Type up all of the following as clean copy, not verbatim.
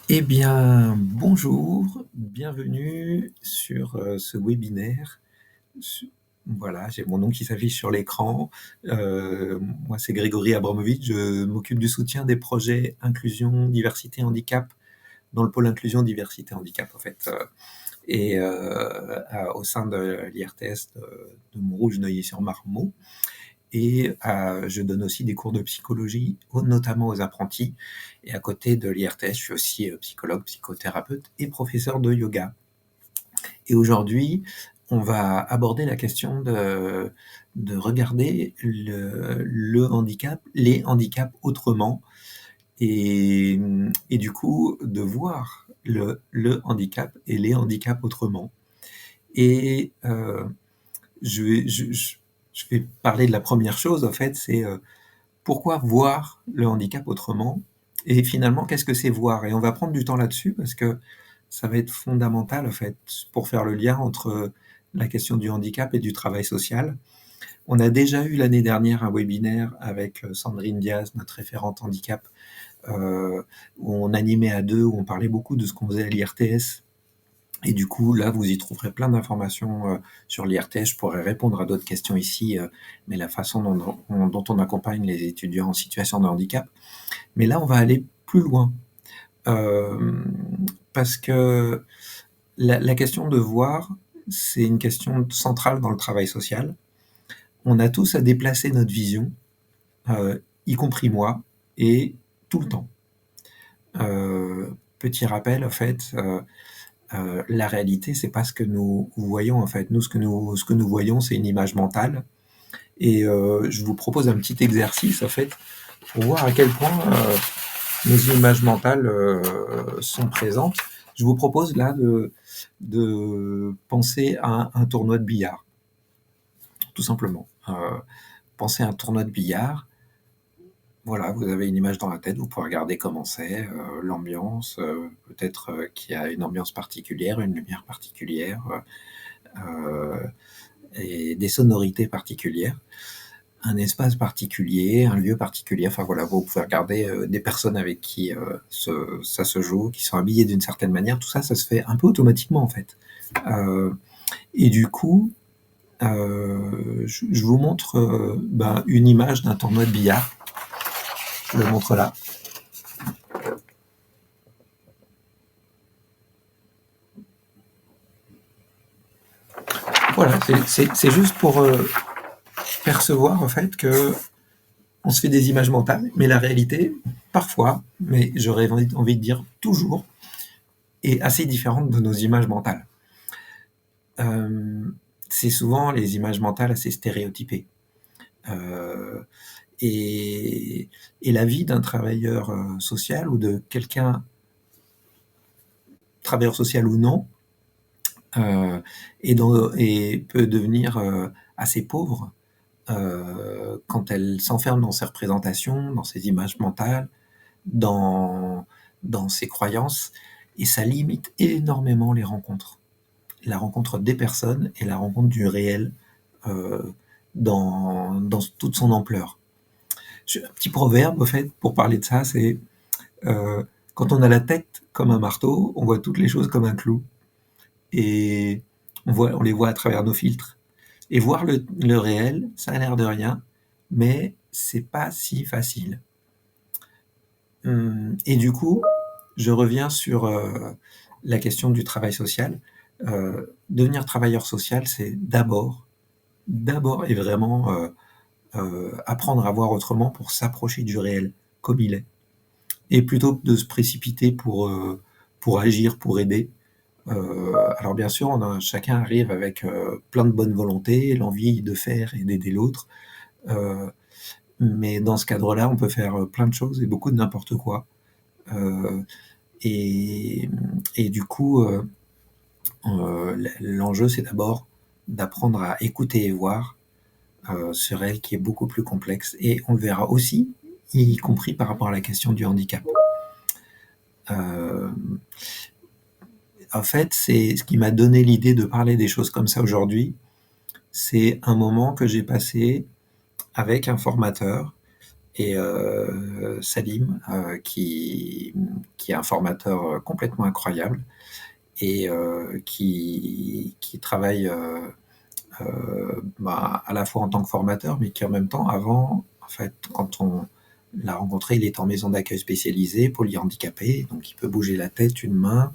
Eh bien, bonjour, bienvenue sur, ce webinaire. Su Voilà, j'ai mon nom qui s'affiche sur l'écran. Moi, c'est Grégory Abramovitch. Je m'occupe du soutien des projets inclusion, diversité, handicap dans le pôle inclusion, diversité, handicap, en fait, au sein de l'IRTS de Montrouge-Neuilly-sur-Marmont. Et je donne aussi des cours de psychologie, notamment aux apprentis. Et à côté de l'IRTS, je suis aussi psychologue, psychothérapeute et professeur de yoga. Et aujourd'hui, on va aborder la question de regarder le handicap, les handicaps autrement, et du coup, de voir le handicap et les handicaps autrement. Et je vais parler de la première chose, en fait, c'est pourquoi voir le handicap autrement? Et finalement, qu'est-ce que c'est voir? Et on va prendre du temps là-dessus parce que ça va être fondamental, en fait, pour faire le lien entre la question du handicap et du travail social. On a déjà eu l'année dernière un webinaire avec Sandrine Diaz, notre référente handicap, où on animait à deux, où on parlait beaucoup de ce qu'on faisait à l'IRTS. Et du coup, là, vous y trouverez plein d'informations sur l'IRTS. Je pourrais répondre à d'autres questions ici, mais la façon dont on accompagne les étudiants en situation de handicap. Mais là, on va aller plus loin. Parce que la question de voir, c'est une question centrale dans le travail social. On a tous à déplacer notre vision, y compris moi, et tout le temps. Petit rappel, en fait, la réalité, c'est pas ce que nous voyons, en fait. Nous, ce que nous voyons, c'est une image mentale. Et je vous propose un petit exercice, en fait, pour voir à quel point nos images mentales sont présentes. Je vous propose là de penser à un tournoi de billard, tout simplement. Pensez à un tournoi de billard. Voilà, vous avez une image dans la tête, vous pouvez regarder comment c'est, l'ambiance, peut-être qu'il y a une ambiance particulière, une lumière particulière, et des sonorités particulières, un espace particulier, un lieu particulier. Enfin voilà, vous pouvez regarder des personnes avec qui ça se joue, qui sont habillées d'une certaine manière. Tout ça, ça se fait un peu automatiquement en fait. Et du coup, je vous montre une image d'un tournoi de billard. Je le montre là. Voilà, c'est juste pour percevoir en fait que on se fait des images mentales, mais la réalité, parfois, mais j'aurais envie de dire toujours, est assez différente de nos images mentales. C'est souvent les images mentales assez stéréotypées. Euh, et la vie d'un travailleur social ou de quelqu'un, travailleur social ou non, et peut devenir assez pauvre quand elle s'enferme dans ses représentations, dans ses images mentales, dans, dans ses croyances, et ça limite énormément les rencontres. La rencontre des personnes et la rencontre du réel euh, dans toute son ampleur. Un petit proverbe, en fait, pour parler de ça, c'est euh, quand on a la tête comme un marteau, on voit toutes les choses comme un clou. Et on les voit à travers nos filtres. Et voir le réel, ça a l'air de rien, mais c'est pas si facile. Et du coup, je reviens sur la question du travail social. Devenir travailleur social, c'est d'abord et vraiment apprendre à voir autrement pour s'approcher du réel comme il est. Et plutôt que de se précipiter pour agir, pour aider. Alors bien sûr, chacun arrive avec plein de bonne volonté, l'envie de faire et d'aider l'autre. Euh, mais dans ce cadre-là, on peut faire plein de choses et beaucoup de n'importe quoi. Euh, et, et du coup, l'enjeu, c'est d'abord d'apprendre à écouter et voir ce réel qui est beaucoup plus complexe. Et on le verra aussi, y compris par rapport à la question du handicap. Euh, En fait, c'est ce qui m'a donné l'idée de parler des choses comme ça aujourd'hui. C'est un moment que j'ai passé avec un formateur Et Salim, qui est un formateur complètement incroyable et qui travaille à la fois en tant que formateur, mais qui en même temps, avant, en fait, quand on l'a rencontré, il est en maison d'accueil spécialisée, polyhandicapé, donc il peut bouger la tête, une main,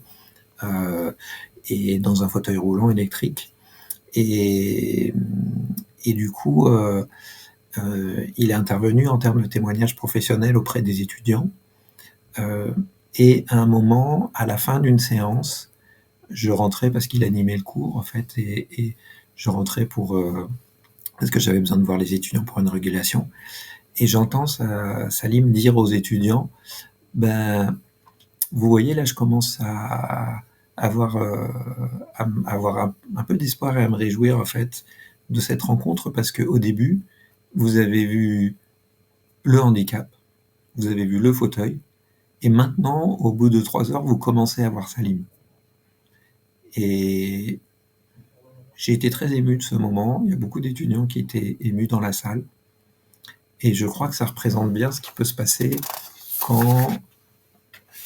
et dans un fauteuil roulant électrique. Et, et du coup, il est intervenu en termes de témoignages professionnels auprès des étudiants. Et à un moment, à la fin d'une séance, je rentrais parce qu'il animait le cours, en fait, et je rentrais parce que j'avais besoin de voir les étudiants pour une régulation. Et j'entends Salim dire aux étudiants, ben, vous voyez, là, je commence à avoir, avoir un peu d'espoir et à me réjouir, en fait, de cette rencontre, parce qu'au début, vous avez vu le handicap, vous avez vu le fauteuil, et maintenant, au bout de 3 heures, vous commencez à voir Salim. Et j'ai été très ému de ce moment. Il y a beaucoup d'étudiants qui étaient émus dans la salle. Et je crois que ça représente bien ce qui peut se passer quand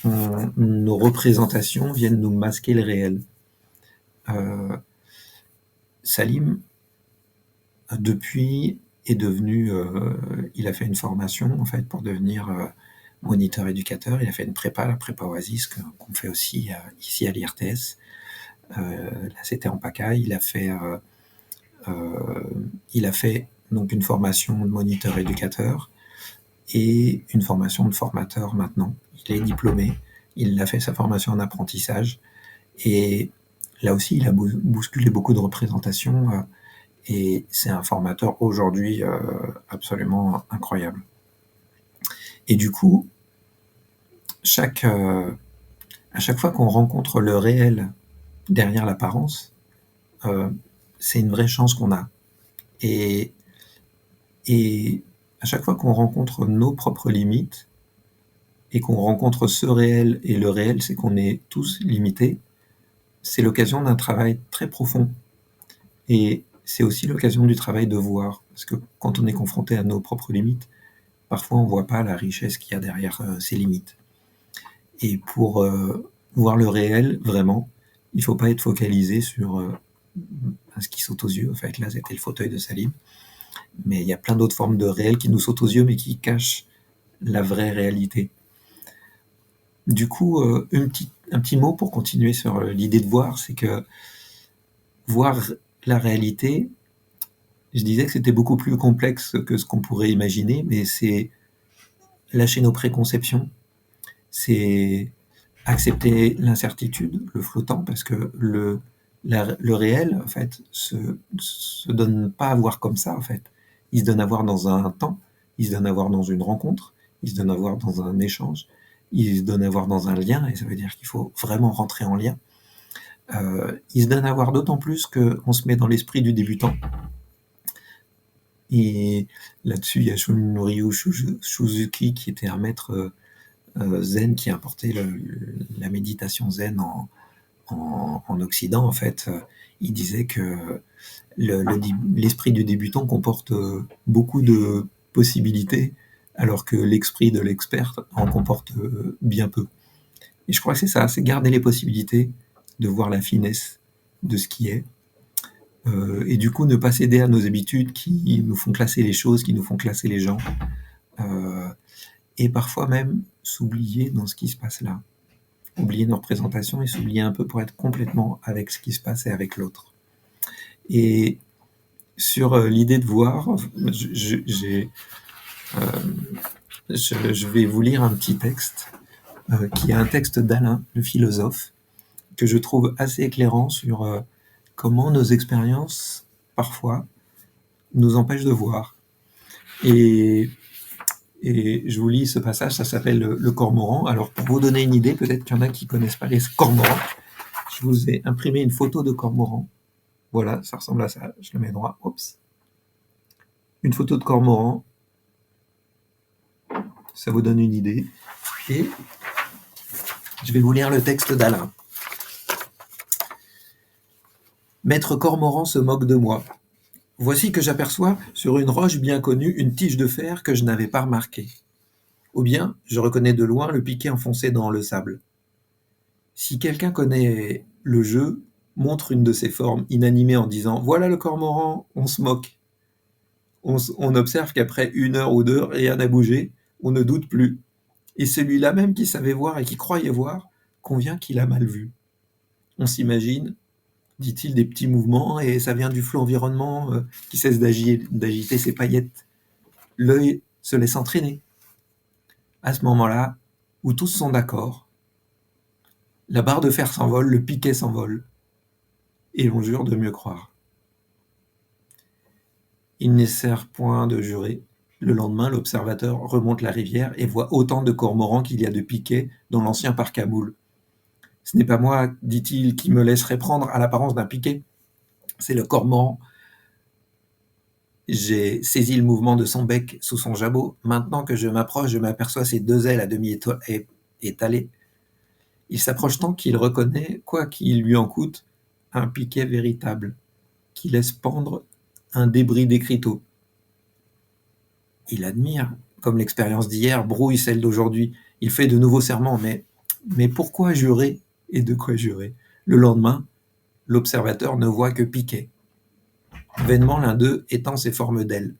nos représentations viennent nous masquer le réel. Salim, depuis, est devenu... il a fait une formation, en fait, pour devenir moniteur éducateur. Il a fait une prépa, la prépa Oasis, qu'on fait aussi ici à l'IRTS. Là, c'était en PACA. Il a fait donc une formation de moniteur éducateur et une formation de formateur maintenant. Il est diplômé, il a fait sa formation en apprentissage et là aussi il a bousculé beaucoup de représentations et c'est un formateur aujourd'hui absolument incroyable. Et du coup, à chaque fois qu'on rencontre le réel derrière l'apparence, c'est une vraie chance qu'on a. Et à chaque fois qu'on rencontre nos propres limites et qu'on rencontre ce réel, et le réel, c'est qu'on est tous limités, c'est l'occasion d'un travail très profond. Et c'est aussi l'occasion du travail de voir. Parce que quand on est confronté à nos propres limites, parfois on ne voit pas la richesse qu'il y a derrière ces limites. Et pour voir le réel, vraiment, il ne faut pas être focalisé sur ce qui saute aux yeux. En fait, là, c'était le fauteuil de Salim. Mais il y a plein d'autres formes de réel qui nous sautent aux yeux, mais qui cachent la vraie réalité. Du coup, un petit mot pour continuer sur l'idée de voir, c'est que voir la réalité, je disais que c'était beaucoup plus complexe que ce qu'on pourrait imaginer, mais c'est lâcher nos préconceptions, c'est accepter l'incertitude, le flottant, parce que le réel, en fait, se donne pas à voir comme ça, en fait. Il se donne à voir dans un temps, il se donne à voir dans une rencontre, il se donne à voir dans un échange, il se donne à voir dans un lien, et ça veut dire qu'il faut vraiment rentrer en lien. Il se donne à voir d'autant plus qu'on se met dans l'esprit du débutant. Et là-dessus, il y a Shunryu Suzuki, qui était un maître zen, qui a importé la méditation zen en Occident, en fait. Il disait que l'esprit du débutant comporte beaucoup de possibilités, alors que l'esprit de l'expert en comporte bien peu. Et je crois que c'est ça, c'est garder les possibilités de voir la finesse de ce qui est, et du coup ne pas céder à nos habitudes qui nous font classer les choses, qui nous font classer les gens, et parfois même s'oublier dans ce qui se passe là. Oublier nos représentations et s'oublier un peu pour être complètement avec ce qui se passe et avec l'autre. Et sur l'idée de voir, je vais vous lire un petit texte qui est un texte d'Alain, le philosophe, que je trouve assez éclairant sur comment nos expériences, parfois, nous empêchent de voir. Et je vous lis ce passage, ça s'appelle le cormoran. Alors, pour vous donner une idée, peut-être qu'il y en a qui ne connaissent pas les cormorans. Je vous ai imprimé une photo de cormoran. Voilà, ça ressemble à ça. Je le mets droit. Oups. Une photo de cormoran. Ça vous donne une idée. Et je vais vous lire le texte d'Alain. Maître Cormoran se moque de moi. Voici que j'aperçois sur une roche bien connue une tige de fer que je n'avais pas remarquée. Ou bien, je reconnais de loin le piquet enfoncé dans le sable. Si quelqu'un connaît le jeu, montre une de ses formes inanimées en disant voilà le cormoran, on se moque. On observe qu'après 1 heure ou 2, rien n'a bougé, on ne doute plus. Et celui-là même qui savait voir et qui croyait voir, convient qu'il a mal vu. On s'imagine, dit-il, des petits mouvements, et ça vient du flot environnement qui cesse d'agiter ses paillettes. L'œil se laisse entraîner. À ce moment-là, où tous sont d'accord, la barre de fer s'envole, le piquet s'envole, et l'on jure de mieux croire. Il ne sert point de jurer. Le lendemain, l'observateur remonte la rivière et voit autant de cormorans qu'il y a de piquets dans l'ancien parc à moules. Ce n'est pas moi, dit-il, qui me laisserai prendre à l'apparence d'un piquet. C'est le cormoran. J'ai saisi le mouvement de son bec sous son jabot. Maintenant que je m'approche, je m'aperçois ses 2 ailes à demi étalées. Il s'approche tant qu'il reconnaît, quoi qu'il lui en coûte, un piquet véritable, qui laisse pendre un débris d'écriteau. Il admire, comme l'expérience d'hier brouille celle d'aujourd'hui. Il fait de nouveaux serments, mais pourquoi jurer et de quoi jurer? Le lendemain, l'observateur ne voit que piquet. Vainement l'un d'eux étend ses formes d'ailes.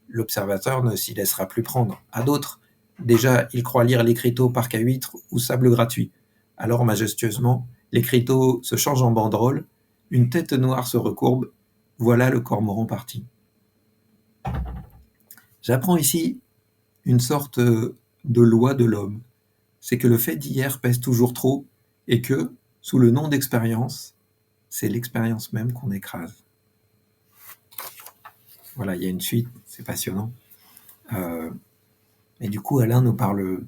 L'observateur ne s'y laissera plus prendre. À d'autres, déjà, il croit lire l'écriteau parc à huîtres ou sable gratuit. Alors, majestueusement, l'écriteau se change en banderole, une tête noire se recourbe, voilà le cormoran parti. J'apprends ici une sorte de loi de l'homme. C'est que le fait d'hier pèse toujours trop et que, sous le nom d'expérience, c'est l'expérience même qu'on écrase. Voilà, il y a une suite, c'est passionnant. Et du coup, Alain nous parle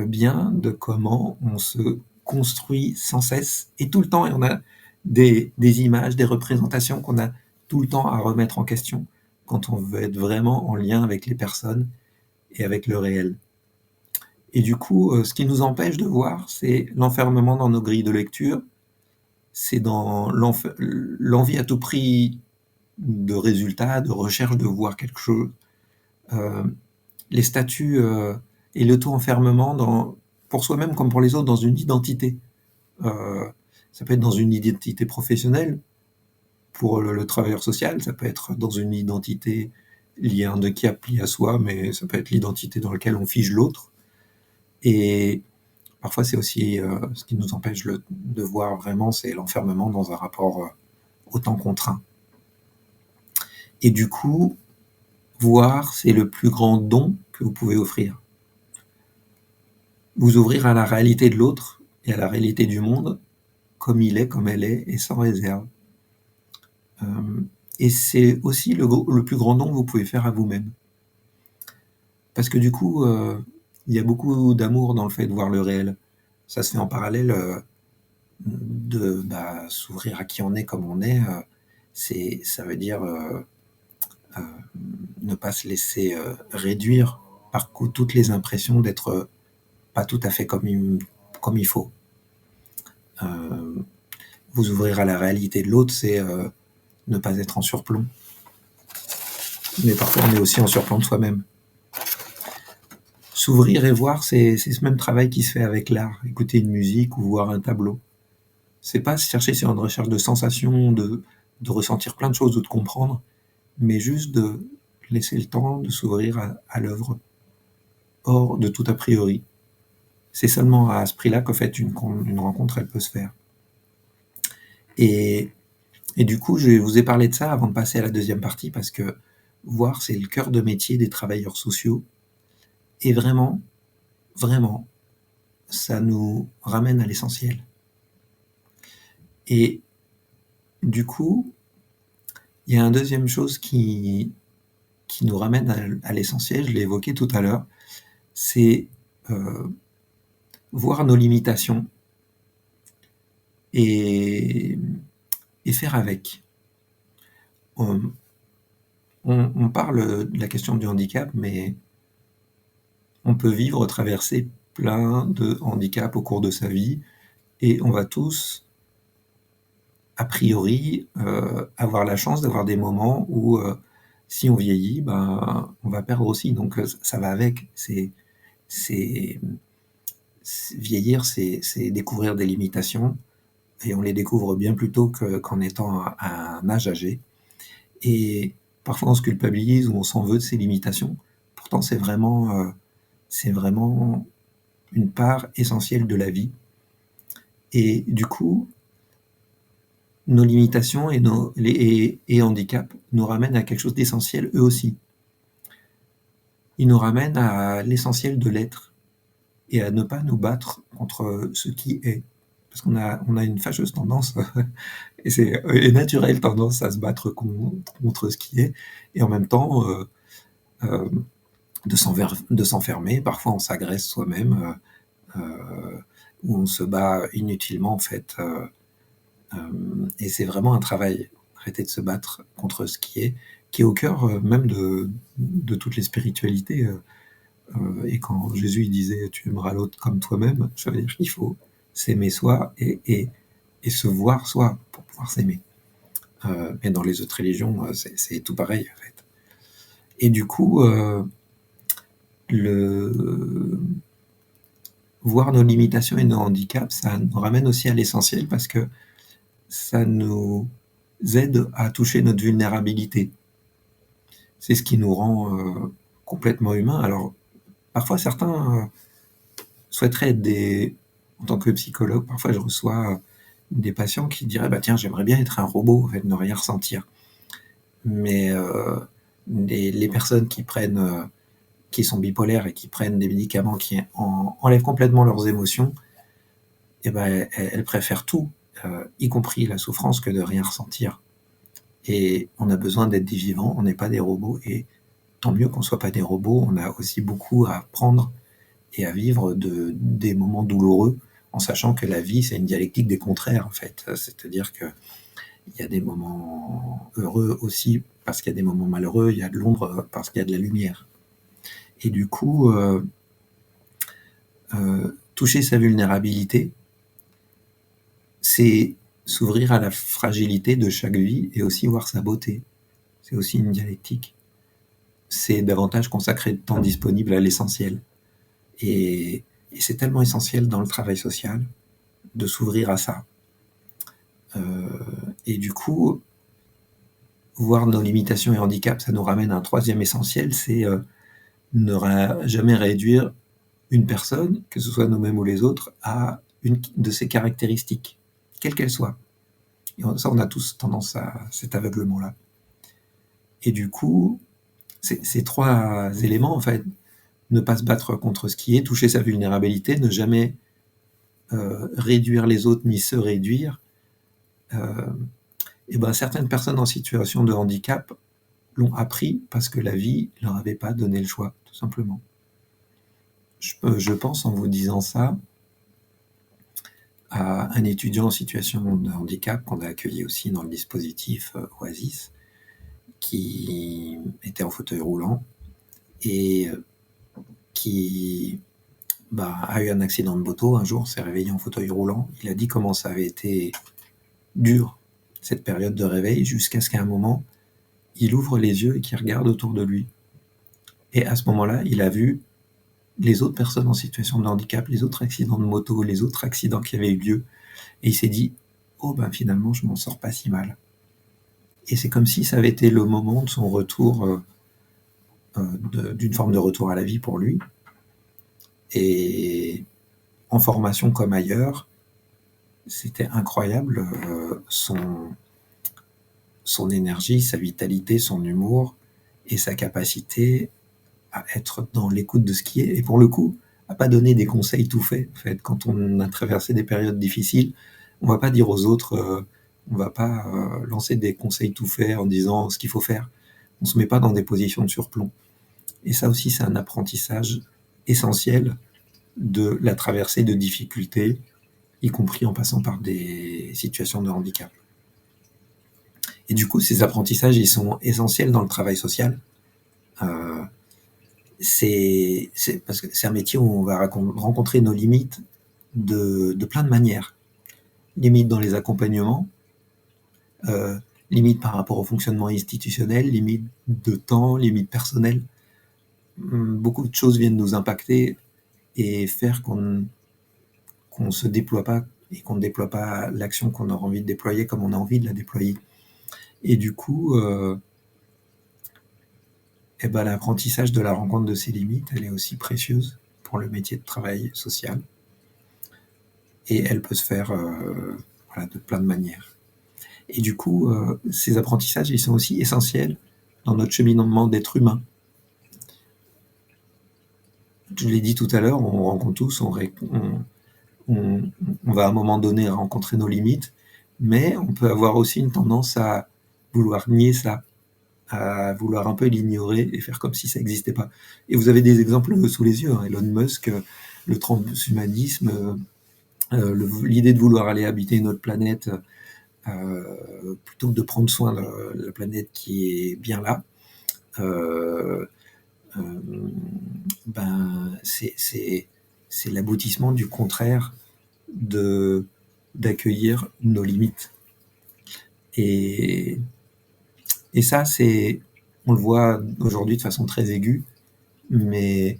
bien de comment on se construit sans cesse et tout le temps, et on a des images, des représentations qu'on a tout le temps à remettre en question quand on veut être vraiment en lien avec les personnes et avec le réel. Et du coup, ce qui nous empêche de voir, c'est l'enfermement dans nos grilles de lecture, c'est dans l'envie à tout prix de résultats, de recherche de voir quelque chose, les statuts et l'auto-enfermement pour soi-même comme pour les autres dans une identité. Ça peut être dans une identité professionnelle pour le travailleur social, ça peut être dans une identité liée à un handicap lié à soi, mais ça peut être l'identité dans laquelle on fige l'autre. Et parfois, c'est aussi ce qui nous empêche de voir vraiment, c'est l'enfermement dans un rapport autant contraint. Et du coup, voir, c'est le plus grand don que vous pouvez offrir. Vous ouvrir à la réalité de l'autre et à la réalité du monde, comme il est, comme elle est, et sans réserve. Et c'est aussi le plus grand don que vous pouvez faire à vous-même. Parce que du coup, il y a beaucoup d'amour dans le fait de voir le réel. Ça se fait en parallèle de s'ouvrir à qui on est comme on est. Ça veut dire ne pas se laisser réduire par toutes les impressions d'être pas tout à fait comme il faut. Vous ouvrir à la réalité de l'autre, c'est ne pas être en surplomb. Mais parfois, on est aussi en surplomb de soi-même. S'ouvrir et voir, c'est ce même travail qui se fait avec l'art. Écouter une musique ou voir un tableau. C'est pas chercher sur une recherche de sensations, de ressentir plein de choses ou de comprendre, mais juste de laisser le temps de s'ouvrir à l'œuvre, hors de tout a priori. C'est seulement à ce prix-là qu'en fait une rencontre elle peut se faire. Et du coup, je vous ai parlé de ça avant de passer à la deuxième partie, parce que voir, c'est le cœur de métier des travailleurs sociaux. Et vraiment, vraiment, ça nous ramène à l'essentiel. Et du coup, il y a une deuxième chose qui nous ramène à l'essentiel, je l'ai évoqué tout à l'heure, c'est voir nos limitations et faire avec. On parle de la question du handicap, mais on peut vivre, traverser plein de handicaps au cours de sa vie, et on va tous a priori, avoir la chance d'avoir des moments où, si on vieillit, ben, on va perdre aussi, donc ça va avec. C'est vieillir, c'est découvrir des limitations et on les découvre bien plus tôt qu'en étant à un âge âgé et parfois on se culpabilise ou on s'en veut de ces limitations. Pourtant c'est vraiment une part essentielle de la vie et du coup, nos limitations et handicaps nous ramènent à quelque chose d'essentiel eux aussi. Ils nous ramènent à l'essentiel de l'être et à ne pas nous battre contre ce qui est. Parce qu'on a une fâcheuse tendance, et c'est une naturelle tendance à se battre contre ce qui est, et en même temps de s'enfermer. Parfois on s'agresse soi-même, ou on se bat inutilement en fait. Et c'est vraiment un travail, arrêter de se battre contre ce qui est au cœur même de toutes les spiritualités. Et quand Jésus il disait tu aimeras l'autre comme toi-même, ça veut dire qu'il faut s'aimer soi et se voir soi pour pouvoir s'aimer. Mais dans les autres religions, c'est tout pareil en fait. Et du coup, le voir nos limitations et nos handicaps, ça nous ramène aussi à l'essentiel parce que ça nous aide à toucher notre vulnérabilité. C'est ce qui nous rend complètement humains. Alors, parfois, certains souhaiteraient être en tant que psychologue, parfois je reçois des patients qui diraient bah tiens, j'aimerais bien être un robot, en fait, ne rien ressentir. Mais les personnes qui sont bipolaires et qui prennent des médicaments qui enlèvent complètement leurs émotions, eh ben, elles préfèrent tout, y compris la souffrance, que de rien ressentir. Et on a besoin d'être des vivants, on n'est pas des robots, et tant mieux qu'on ne soit pas des robots, on a aussi beaucoup à apprendre et à vivre des moments douloureux, en sachant que la vie, c'est une dialectique des contraires, en fait. C'est-à-dire qu'il y a des moments heureux aussi, parce qu'il y a des moments malheureux, il y a de l'ombre parce qu'il y a de la lumière. Et du coup, toucher sa vulnérabilité, c'est s'ouvrir à la fragilité de chaque vie et aussi voir sa beauté. C'est aussi une dialectique. C'est davantage consacrer de temps disponible à l'essentiel. Et c'est tellement essentiel dans le travail social de s'ouvrir à ça. Et du coup, voir nos limitations et handicaps, ça nous ramène à un troisième essentiel, c'est ne jamais réduire une personne, que ce soit nous-mêmes ou les autres, à une de ses caractéristiques, quelles qu'elles soient. Et ça, on a tous tendance à cet aveuglement-là. Et du coup, ces trois éléments, en fait, ne pas se battre contre ce qui est, toucher sa vulnérabilité, ne jamais réduire les autres ni se réduire, et ben certaines personnes en situation de handicap l'ont appris parce que la vie leur avait pas donné le choix, tout simplement. Je pense en vous disant ça à un étudiant en situation de handicap qu'on a accueilli aussi dans le dispositif Oasis, qui était en fauteuil roulant et qui a eu un accident de moto un jour, s'est réveillé en fauteuil roulant. Il a dit comment ça avait été dur, cette période de réveil, jusqu'à ce qu'à un moment, il ouvre les yeux et qu'il regarde autour de lui. Et à ce moment-là, il a vu les autres personnes en situation de handicap, les autres accidents de moto, les autres accidents qui avaient eu lieu. Et il s'est dit, oh ben finalement, je m'en sors pas si mal. Et c'est comme si ça avait été le moment de son retour, d'une forme de retour à la vie pour lui. Et en formation comme ailleurs, c'était incroyable, son énergie, sa vitalité, son humour et sa capacité à être dans l'écoute de ce qui est, et pour le coup, à pas donner des conseils tout faits. En fait, quand on a traversé des périodes difficiles, on va pas dire aux autres, on va pas lancer des conseils tout faits en disant ce qu'il faut faire. On se met pas dans des positions de surplomb. Et ça aussi, c'est un apprentissage essentiel de la traversée de difficultés, y compris en passant par des situations de handicap. Et du coup, ces apprentissages, ils sont essentiels dans le travail social. C'est parce que c'est un métier où on va rencontrer nos limites de plein de manières. Limites dans les accompagnements, limite par rapport au fonctionnement institutionnel, limite de temps, limite personnelle. Beaucoup de choses viennent nous impacter et faire qu'on se déploie pas et qu'on ne déploie pas l'action qu'on aura envie de déployer comme on a envie de la déployer. Et du coup, l'apprentissage de la rencontre de ses limites, elle est aussi précieuse pour le métier de travail social. Et elle peut se faire de plein de manières. Et du coup, ces apprentissages, ils sont aussi essentiels dans notre cheminement d'être humain. Je l'ai dit tout à l'heure, on rencontre tous, on va à un moment donné rencontrer nos limites, mais on peut avoir aussi une tendance à vouloir nier ça, à vouloir un peu l'ignorer et faire comme si ça n'existait pas. Et vous avez des exemples sous les yeux, hein. Elon Musk, le transhumanisme, l'idée de vouloir aller habiter une autre planète plutôt que de prendre soin de la planète qui est bien là, c'est l'aboutissement du contraire d'accueillir nos limites. Et ça, on le voit aujourd'hui de façon très aiguë, mais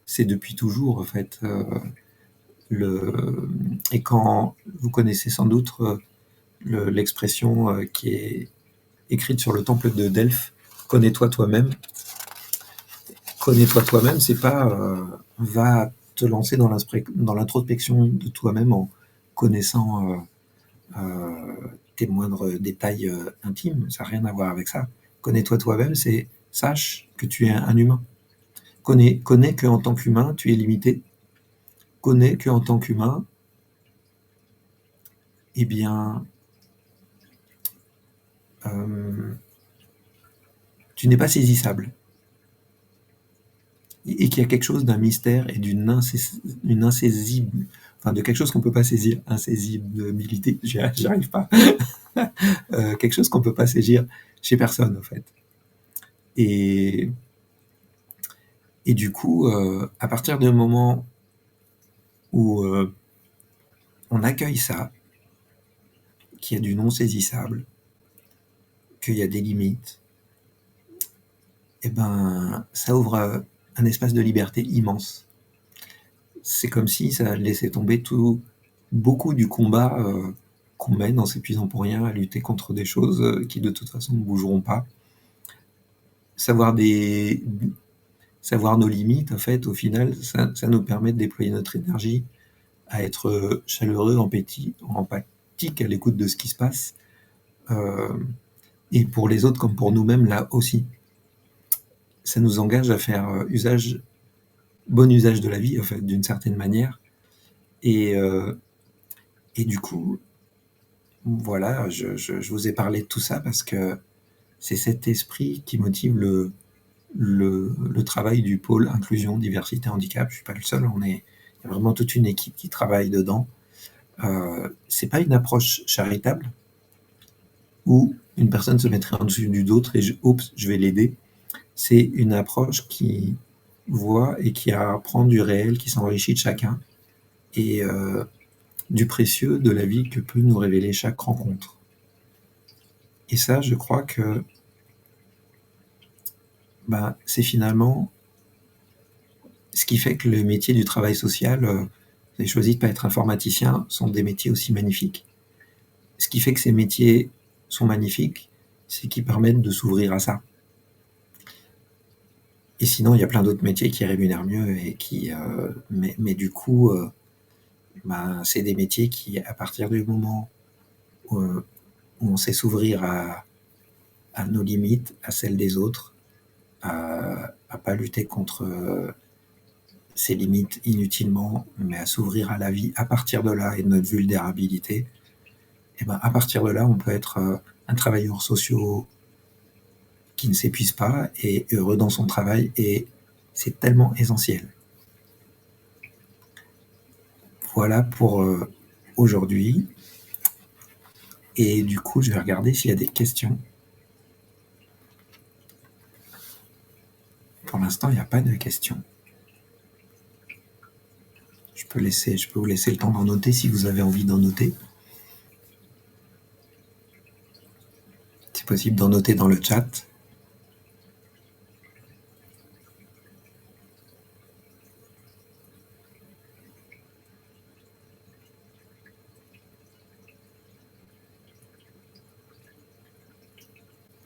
c'est depuis toujours, en fait. Et quand vous connaissez sans doute l'expression qui est écrite sur le temple de Delphes, connais-toi toi-même. Connais-toi toi-même, c'est pas va te lancer dans l'introspection de toi-même en connaissant tes moindres détails intimes. Ça n'a rien à voir avec ça. Connais-toi toi-même, c'est sache que tu es un humain. Connais qu'en tant qu'humain, tu es limité. Connais qu'en tant qu'humain, eh bien, tu n'es pas saisissable. Et qu'il y a quelque chose d'un mystère et d'une insaisible, enfin de quelque chose qu'on ne peut pas saisir, insaisibilité, j'y arrive pas, quelque chose qu'on ne peut pas saisir chez personne, en fait. Et du coup, à partir du moment où on accueille ça, qu'il y a du non saisissable, qu'il y a des limites, et ben, ça ouvre un espace de liberté immense. C'est comme si ça laissait tomber beaucoup du combat qu'on mène en s'épuisant pour rien à lutter contre des choses qui de toute façon ne bougeront pas. Savoir nos limites, en fait, au final, ça nous permet de déployer notre énergie à être chaleureux, empathique à l'écoute de ce qui se passe, et pour les autres comme pour nous-mêmes, là aussi. Ça nous engage à faire bon usage de la vie, en fait, d'une certaine manière. Et du coup, voilà, je vous ai parlé de tout ça parce que c'est cet esprit qui motive le travail du pôle inclusion, diversité, handicap. Je suis pas le seul, il y a vraiment toute une équipe qui travaille dedans. C'est pas une approche charitable où une personne se mettrait en dessus d'une autre et je vais l'aider. C'est une approche qui voit et qui apprend du réel, qui s'enrichit de chacun et du précieux de la vie que peut nous révéler chaque rencontre. Et ça, je crois que c'est finalement ce qui fait que le métier du travail social, j'ai choisi de ne pas être informaticien, sont des métiers aussi magnifiques. Ce qui fait que ces métiers sont magnifiques, c'est qu'ils permettent de s'ouvrir à ça. Et sinon, il y a plein d'autres métiers qui rémunèrent mieux et mais du coup, c'est des métiers qui, à partir du moment où on sait s'ouvrir à nos limites, à celles des autres, à pas lutter contre ses limites inutilement, mais à s'ouvrir à la vie à partir de là et de notre vulnérabilité, et à partir de là, on peut être un travailleur social qui ne s'épuise pas et heureux dans son travail, et c'est tellement essentiel. Voilà pour aujourd'hui. Et du coup, je vais regarder s'il y a des questions. Pour l'instant, il n'y a pas de questions. Je peux vous laisser le temps d'en noter si vous avez envie d'en noter. possible d'en noter dans le chat.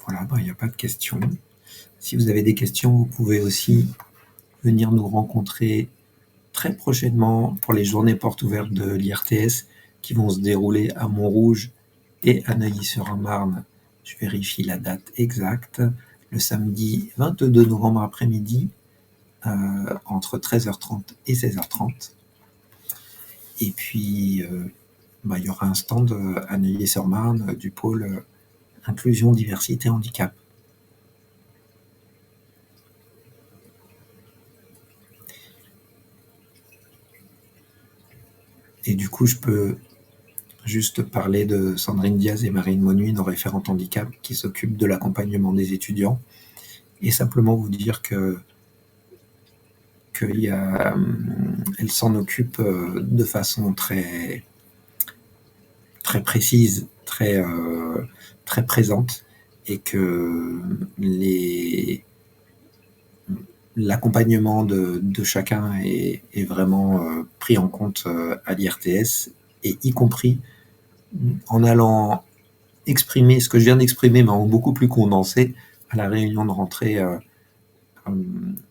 Voilà, il n'y a pas de questions. Si vous avez des questions, vous pouvez aussi venir nous rencontrer très prochainement pour les journées portes ouvertes de l'IRTS qui vont se dérouler à Montrouge et à Neuilly-sur-Marne. Je vérifie la date exacte. Le samedi 22 novembre après-midi, entre 13h30 et 16h30. Et puis, il y aura un stand à Neuilly-sur-Marne du pôle Inclusion, Diversité, Handicap. Et du coup, je peux juste parler de Sandrine Diaz et Marine Monuy, nos référentes handicap, qui s'occupent de l'accompagnement des étudiants, et simplement vous dire qu'elle s'en occupe de façon très, très précise, très, très présente, et que l'accompagnement de chacun est vraiment pris en compte à l'IRTS, et y compris en allant exprimer ce que je viens d'exprimer, mais en beaucoup plus condensé, à la réunion de rentrée,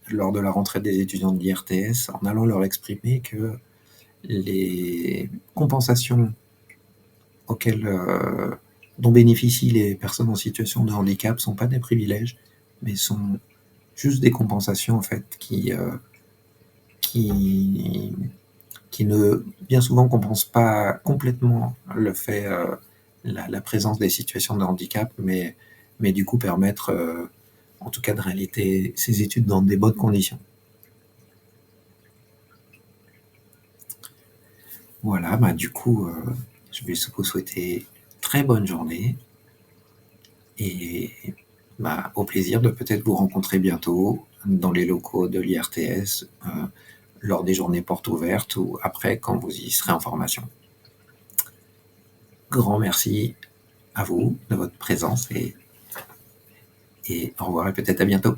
lors de la rentrée des étudiants de l'IRTS, en allant leur exprimer que les compensations dont bénéficient les personnes en situation de handicap ne sont pas des privilèges, mais sont juste des compensations en fait qui ne bien souvent compensent pas complètement le fait la présence des situations de handicap, mais du coup permettre en tout cas de réaliser ces études dans des bonnes conditions. Voilà, du coup, je vais vous souhaiter très bonne journée et au plaisir de peut-être vous rencontrer bientôt dans les locaux de l'IRTS lors des journées portes ouvertes ou après quand vous y serez en formation. Grand merci à vous de votre présence et au revoir et peut-être à bientôt.